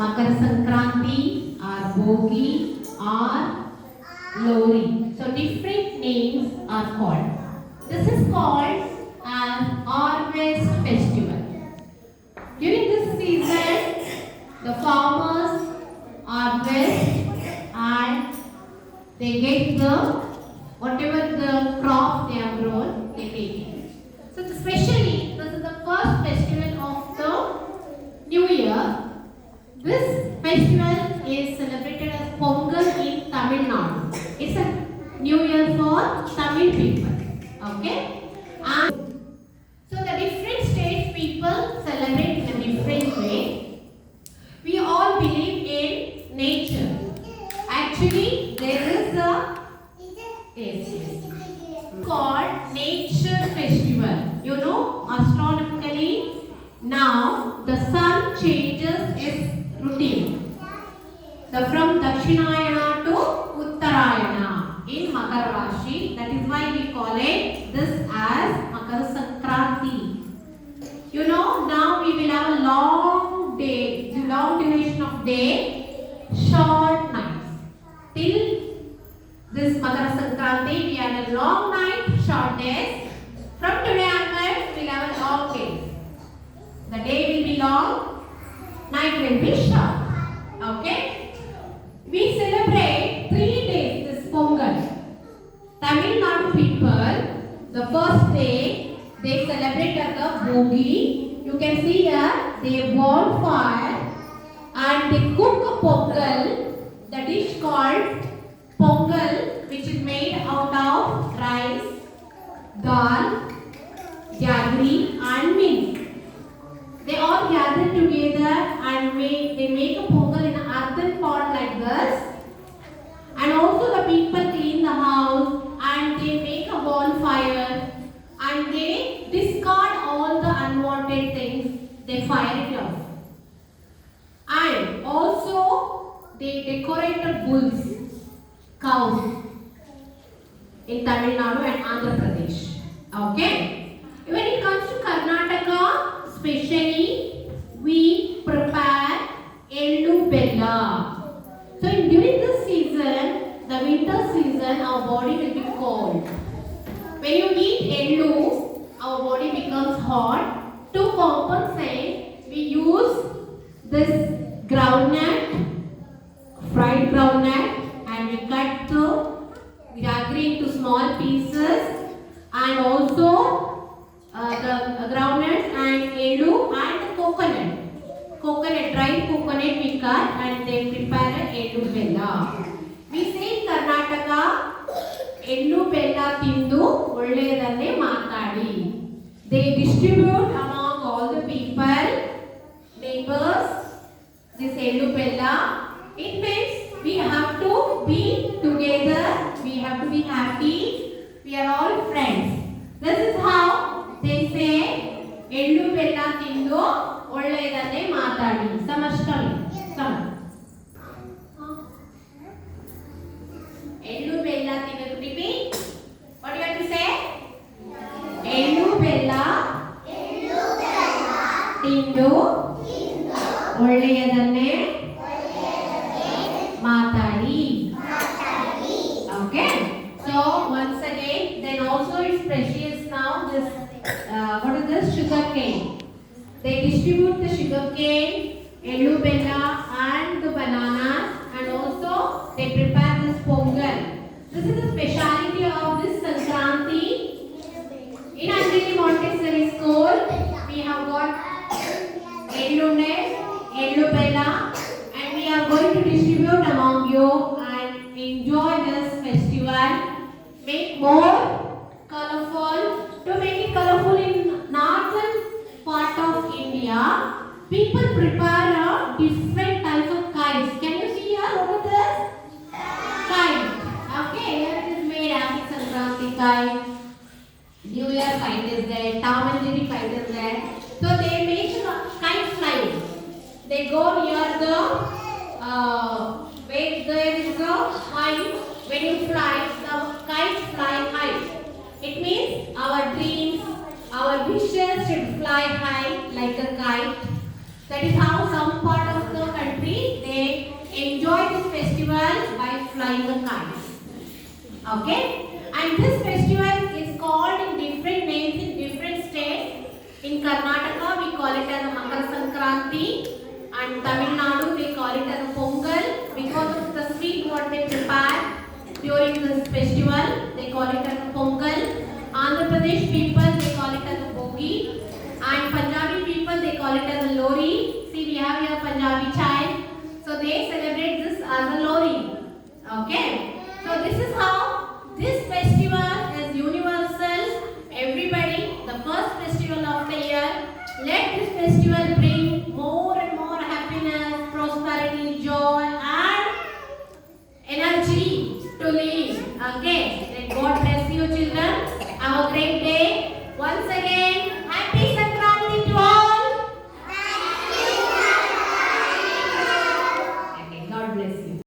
Makara Sankranti or Bogi or Lori. So different names are called. This is called as Harvest Festival. During this season, the farmers harvest and they get the whatever the crop they have grown, they take it. So especially this is the first festival of the New Year. This festival is celebrated as Pongal in Tamil Nadu. It's a New Year for Tamil people. Okay? And so the different states people celebrate in a different way. We all believe in nature. Actually, there is a called Nature Festival. You know, astronomically, now the sun changes its routine. From Dakshinayana to Uttarayana in Makara Rashi. That is why we call it this as Makara Sankranti. You know, now we will have a long day, long duration of day, short nights. Till this Makara Sankranti, we have a long night, short days. From today onwards, we will have a long day. The day will be long, night will be short. Okay? We celebrate 3 days this Pongal. Tamil Nadu people, the first day, they celebrate at the Bogi. You can see here, they burn fire and they cook a Pongal, the dish called Pongal, which is made out of rice, dal, jaggery and milk. They all gather together and they make a Pongal in an earthen pot like this. And also the people clean the house and they make a bonfire and they discard all the unwanted things. They fire it off. And also they decorate the bulls, cows in Tamil Nadu and Andhra Pradesh. Okay? When it comes to Karnataka, especially we prepare Ellu Bella. So during this season, the winter season, our body will be cold. When you eat Ellu, our body becomes hot. To compensate, we use this groundnut, fried groundnut, and we cut the jaggery into small pieces, and also the groundnut and Ellu and coconut. Dried coconut we cut and then prepare an Ellu Bella. We say in Karnataka, Ellu Bella tindu olledanne maatadi. They distribute among all the people, neighbors, this Ellu Bella. It means we have to be together, we have to be happy, we are all friends. This is how they say Ellu Bella tindu ಒಳ್ಳೆಯದನ್ನೇ ಮಾತಾಡಿ. ಸಮಷ್ಟಮಿ ಎಳ್ಳು ಬೆಲ್ಲ ತಿನ್ನೋದು. Repeat. What do you have to say? ಎಳ್ಳು ಬೆಲ್ಲ ತಿಂದು ಒಳ್ಳೆಯದನ್ನೇ ಮಾತಾಡಿ. Okay? So once again, then also it's precious now. This what is this? Sugar cane. They distribute the sugar cane, Ellu Bella and the bananas, and also they prepare this Pongal. This is the speciality of this Sankranti. In Anjali Montessori School, we have got Ellu Net, Ellu Bella, and we are going to distribute among you and enjoy this festival. Make more colorful. To make it colorful in northern part of India, people prepare a different types of kites. Can you see here? What is this? Kite. Okay, here it is made Happy Sankranti kite. New Year kite is there. Tom and Jerry kite is there. So they make a kite flying. They go near the where there is a height. When you fly, the kites fly high. It means our dreams, our wishes should fly high like a kite. That is how some part of the country flying a kite. Okay? And this festival is called in different names in different states. In Karnataka, we call it as a Makar Sankranti, and Tamil Nadu, they call it as a Pongal because of the sweet what they prepare during this festival. They call it as a Pongal. Andhra Pradesh people, they call it as a Bogi, and Punjabi people, they call it as a Lori. See, we have here Punjabi child, so they celebrate this as a Lori. Okay, so this is how this festival is universal. Everybody, the first festival of the year. Let this festival bring more and more happiness, prosperity, joy, and energy to live. Okay, let God bless you, children. Have a great